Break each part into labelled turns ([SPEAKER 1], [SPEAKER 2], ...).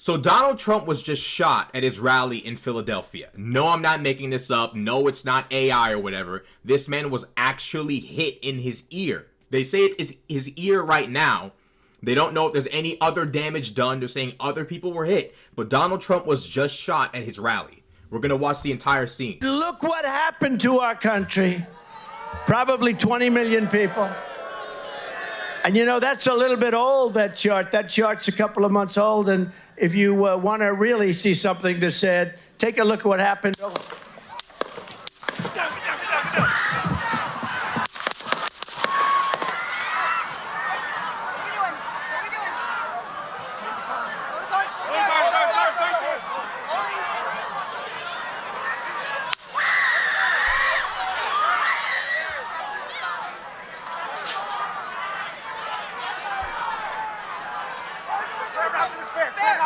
[SPEAKER 1] So Donald Trump was just shot at his rally in Philadelphia. No, I'm not making this up. No, it's not AI or whatever. This man was actually hit in his ear. They say it's his ear right now. They don't know if there's any other damage done. They're saying other people were hit. But Donald Trump was just shot at his rally. We're going to watch the entire scene.
[SPEAKER 2] Look what happened to our country. Probably 20 million people. And you know, that's a little bit old, that chart. That chart's a couple of months old. And if you want to really see something that's said, take a look at what happened. Oh.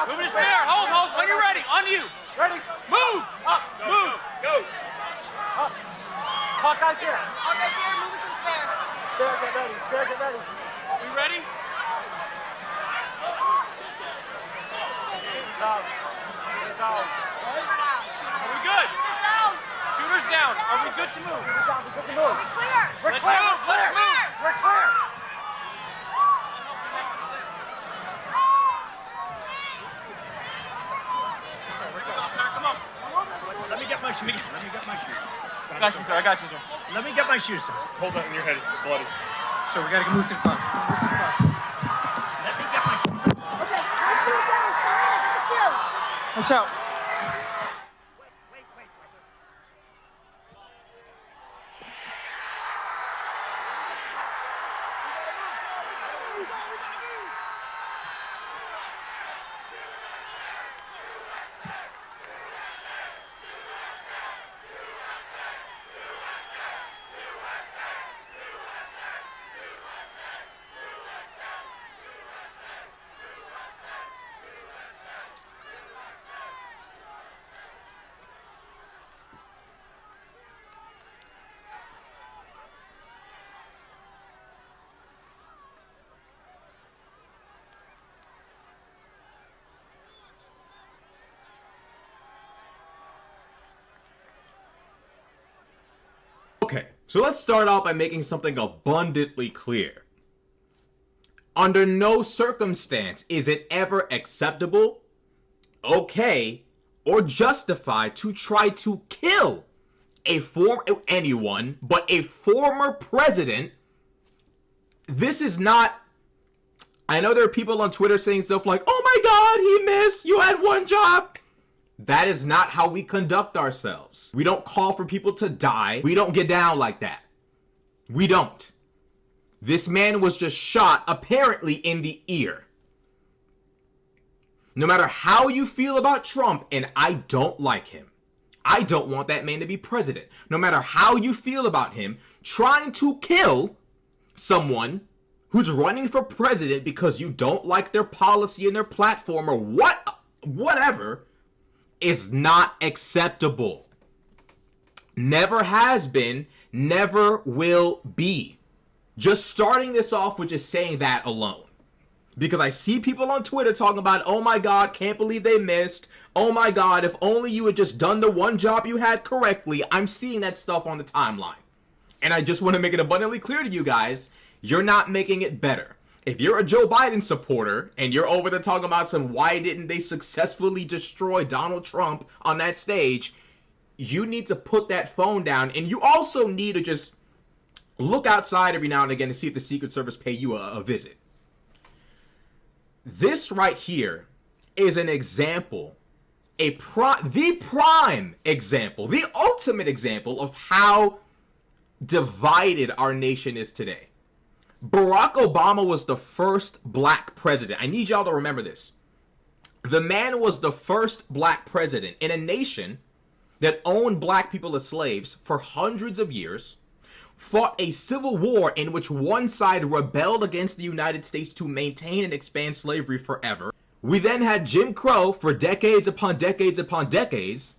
[SPEAKER 3] Moving to spare. Hold. When you're ready. On you.
[SPEAKER 4] Ready?
[SPEAKER 3] Move.
[SPEAKER 4] Up.
[SPEAKER 3] Move. Go.
[SPEAKER 4] Up. Hawkeye's here.
[SPEAKER 5] Hawkeye's here. Moving to the spare.
[SPEAKER 4] Spare, get ready. Spare, get ready.
[SPEAKER 3] We ready?
[SPEAKER 4] Shooters down. Shooters down.
[SPEAKER 3] Are we good? Shooters down. Are we good to move?
[SPEAKER 4] Shooters down. We're good to move.
[SPEAKER 5] Clear.
[SPEAKER 4] We're
[SPEAKER 3] Let's
[SPEAKER 4] clear.
[SPEAKER 3] move.
[SPEAKER 4] We're clear.
[SPEAKER 3] Let's move.
[SPEAKER 4] We're clear.
[SPEAKER 3] Come on.
[SPEAKER 2] Let me get my shoes.
[SPEAKER 3] I got you, sir.
[SPEAKER 2] Let me get my shoes, sir.
[SPEAKER 3] Hold that in your head. It's bloody.
[SPEAKER 2] So we got to move to the bus. Let me get my shoes.
[SPEAKER 5] Okay. My shoes down. My shoes.
[SPEAKER 3] Watch out.
[SPEAKER 1] Okay, so let's start out by making something abundantly clear. Under no circumstance is it ever acceptable, okay, or justified to try to kill anyone but a former president. This is not, I know there are people on Twitter saying stuff like, oh my God, he missed, you had one job. That is not how we conduct ourselves. We don't call for people to die. We don't get down like that. We don't. This man was just shot, apparently in the ear. No matter how you feel about Trump, and I don't like him, I don't want that man to be president. No matter how you feel about him, trying to kill someone who's running for president because you don't like their policy and their platform or whatever is not acceptable. Never has been, never will be. Just starting this off with just saying that alone. Because I see people on Twitter talking about, oh my God, can't believe they missed. Oh my God, if only you had just done the one job you had correctly. I'm seeing that stuff on the timeline. And I just want to make it abundantly clear to you guys, you're not making it better. If you're a Joe Biden supporter and you're over there talking about why didn't they successfully destroy Donald Trump on that stage, you need to put that phone down. And you also need to just look outside every now and again to see if the Secret Service pay you a visit. This right here is an example, the prime example, the ultimate example of how divided our nation is today. Barack Obama was the first black president. I need y'all to remember this. The man was the first black president in a nation that owned black people as slaves for hundreds of years, fought a civil war in which one side rebelled against the United States to maintain and expand slavery forever. We then had Jim Crow for decades upon decades upon decades.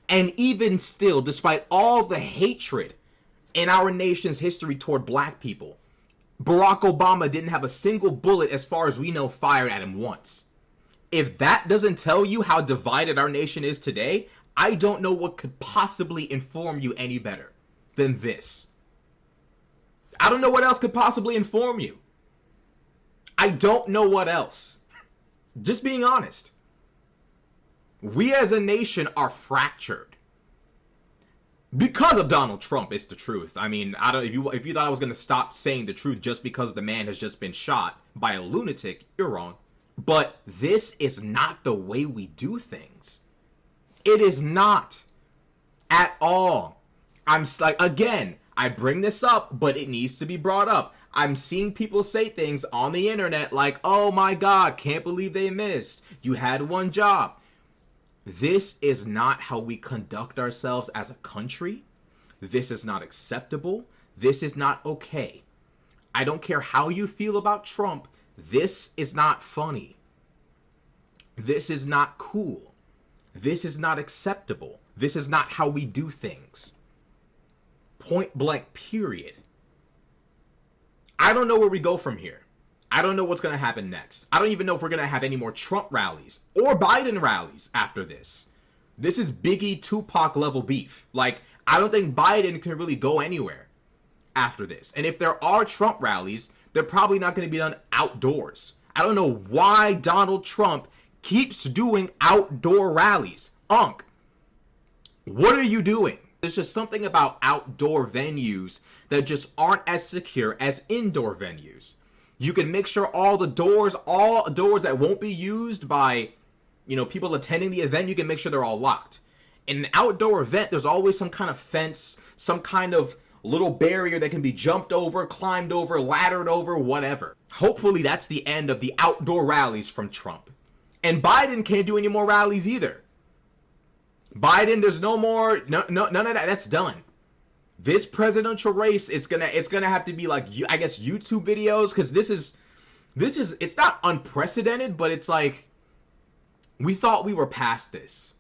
[SPEAKER 1] And even still, despite all the hatred in our nation's history toward black people, Barack Obama didn't have a single bullet, as far as we know, fired at him once. If that doesn't tell you how divided our nation is today, I don't know what could possibly inform you any better than this. I don't know what else could possibly inform you. I don't know what else. Just being honest. We as a nation are fractured. Because of Donald Trump, it's the truth. I mean, I don't if you thought I was going to stop saying the truth just because the man has just been shot by a lunatic, you're wrong. But this is not the way we do things. It is not at all. I'm like, again, I bring this up, but it needs to be brought up. I'm seeing people say things on the internet like, oh my God, can't believe they missed. You had one job. This is not how we conduct ourselves as a country. This is not acceptable. This is not okay. I don't care how you feel about Trump. This is not funny. This is not cool. This is not acceptable. This is not how we do things. Point blank, period. I don't know where we go from here. I don't know what's going to happen next. I don't even know if we're going to have any more Trump rallies or Biden rallies after this. This is Biggie Tupac level beef. Like, I don't think Biden can really go anywhere after this. And if there are Trump rallies, they're probably not going to be done outdoors. I don't know why Donald Trump keeps doing outdoor rallies. What are you doing? There's just something about outdoor venues that just aren't as secure as indoor venues. You can make sure all doors that won't be used by, people attending the event, you can make sure they're all locked. In an outdoor event, there's always some kind of fence, some kind of little barrier that can be jumped over, climbed over, laddered over, whatever. Hopefully that's the end of the outdoor rallies from Trump. And Biden can't do any more rallies either. Biden, there's no more, none of that. That's done. This presidential race, it's gonna have to be like, I guess, YouTube videos, because this is, it's not unprecedented, but it's like, we thought we were past this.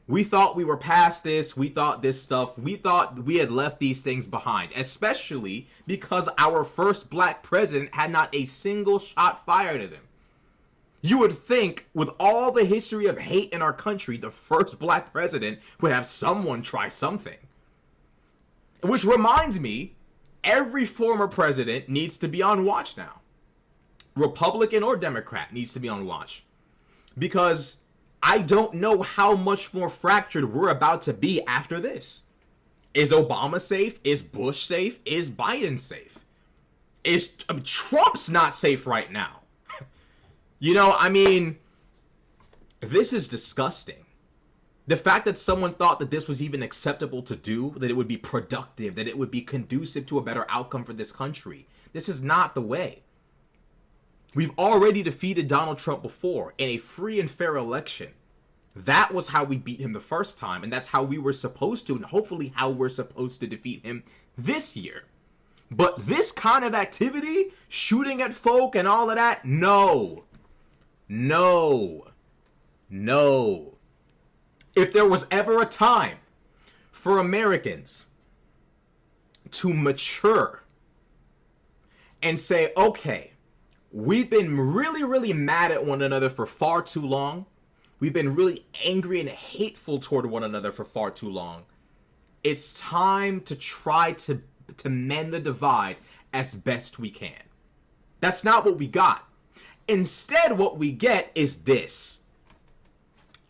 [SPEAKER 1] We thought we were past this. We thought this stuff, we thought we had left these things behind, especially because our first black president had not a single shot fired at him. You would think, with all the history of hate in our country, the first black president would have someone try something. Which reminds me, every former president needs to be on watch now. Republican or Democrat needs to be on watch. Because I don't know how much more fractured we're about to be after this. Is Obama safe? Is Bush safe? Is Biden safe? Trump's not safe right now. This is disgusting. The fact that someone thought that this was even acceptable to do, that it would be productive, that it would be conducive to a better outcome for this country. This is not the way. We've already defeated Donald Trump before in a free and fair election. That was how we beat him the first time, and that's how we were supposed to, and hopefully how we're supposed to defeat him this year. But this kind of activity, shooting at folk and all of that, no. If there was ever a time for Americans to mature and say, okay, we've been really, really mad at one another for far too long. We've been really angry and hateful toward one another for far too long. It's time to try to mend the divide as best we can. That's not what we got. Instead, what we get is this.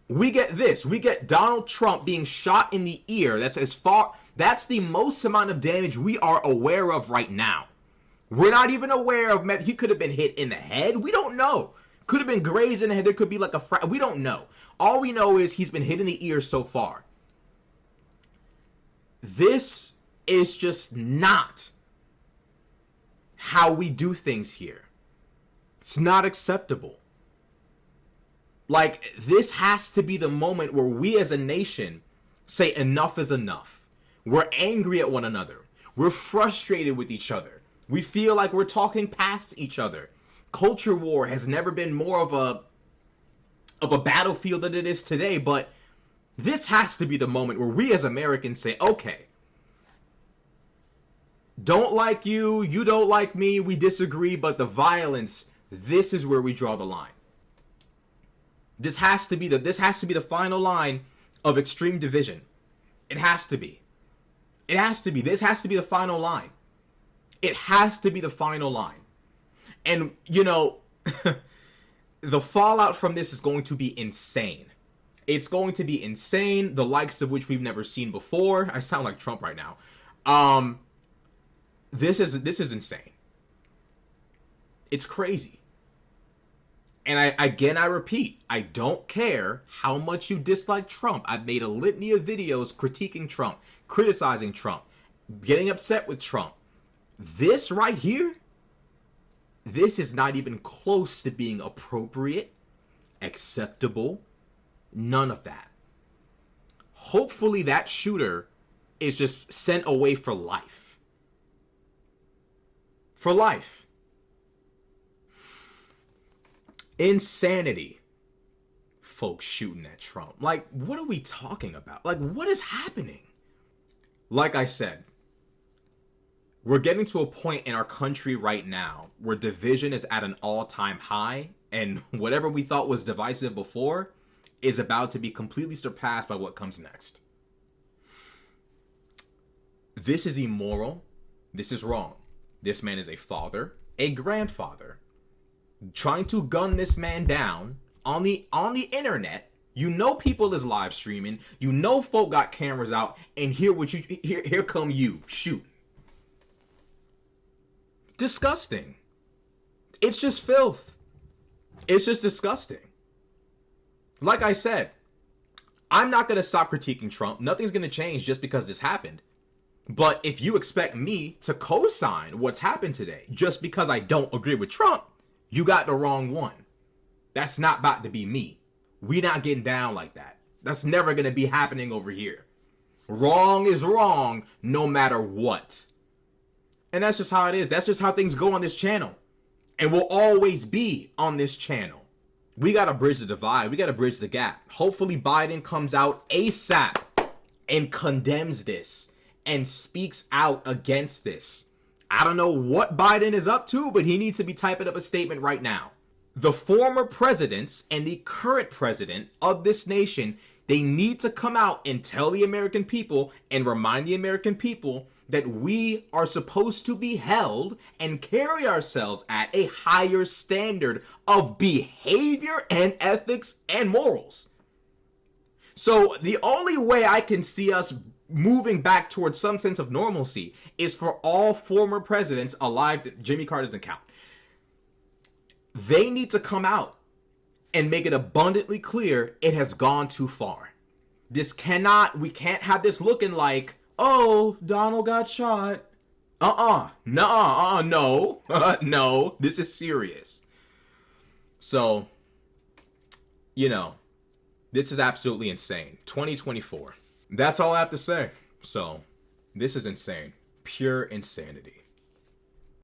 [SPEAKER 1] We get this. We get Donald Trump being shot in the ear. That's the most amount of damage we are aware of right now. We're not even aware of, he could have been hit in the head. We don't know. Could have been grazed in the head. There could be like we don't know. All we know is he's been hit in the ear so far. This is just not how we do things here. It's not acceptable. Like, this has to be the moment where we as a nation say enough is enough. We're angry at one another. We're frustrated with each other. We feel like we're talking past each other. Culture war has never been more of a battlefield than it is today, but this has to be the moment where we as Americans say, okay, don't like you, you don't like me, we disagree, but the violence, this is where we draw the line. This has to be the final line of extreme division. It has to be. It has to be. This has to be the final line. It has to be the final line. And, you know, the fallout from this is going to be insane. It's going to be insane, the likes of which we've never seen before. I sound like Trump right now. This is insane. It's crazy. And I repeat, I don't care how much you dislike Trump. I've made a litany of videos critiquing Trump, criticizing Trump, getting upset with Trump. This right here, this is not even close to being appropriate, acceptable, none of that. Hopefully that shooter is just sent away for life. For life. Insanity. Folks shooting at Trump. Like, what are we talking about? Like, what is happening? Like I said, we're getting to a point in our country right now where division is at an all-time high, and whatever we thought was divisive before is about to be completely surpassed by what comes next. This is immoral. This is wrong. This man is a father, a grandfather. Trying to gun this man down on the internet. You know people is live streaming. You know folk got cameras out, and here come you shooting. Disgusting. It's just filth. It's just disgusting. Like I said, I'm not going to stop critiquing Trump. Nothing's going to change just because this happened. But if you expect me to co-sign what's happened today just because I don't agree with Trump, you got the wrong one. That's not about to be me. We not getting down like that. That's never going to be happening over here. Wrong is wrong no matter what. And that's just how it is. That's just how things go on this channel. And will always be on this channel. We got to bridge the divide. We got to bridge the gap. Hopefully Biden comes out ASAP and condemns this and speaks out against this. I don't know what Biden is up to, but he needs to be typing up a statement right now. The former presidents and the current president of this nation, they need to come out and tell the American people and remind the American people that we are supposed to be held and carry ourselves at a higher standard of behavior and ethics and morals. So the only way I can see us moving back towards some sense of normalcy is for all former presidents alive. Jimmy Carter doesn't count. They need to come out and make it abundantly clear it has gone too far. We can't have this looking like, oh, Donald got shot. No, this is serious. So, you know, this is absolutely insane. 2024. That's all I have to say. So, this is insane. Pure insanity.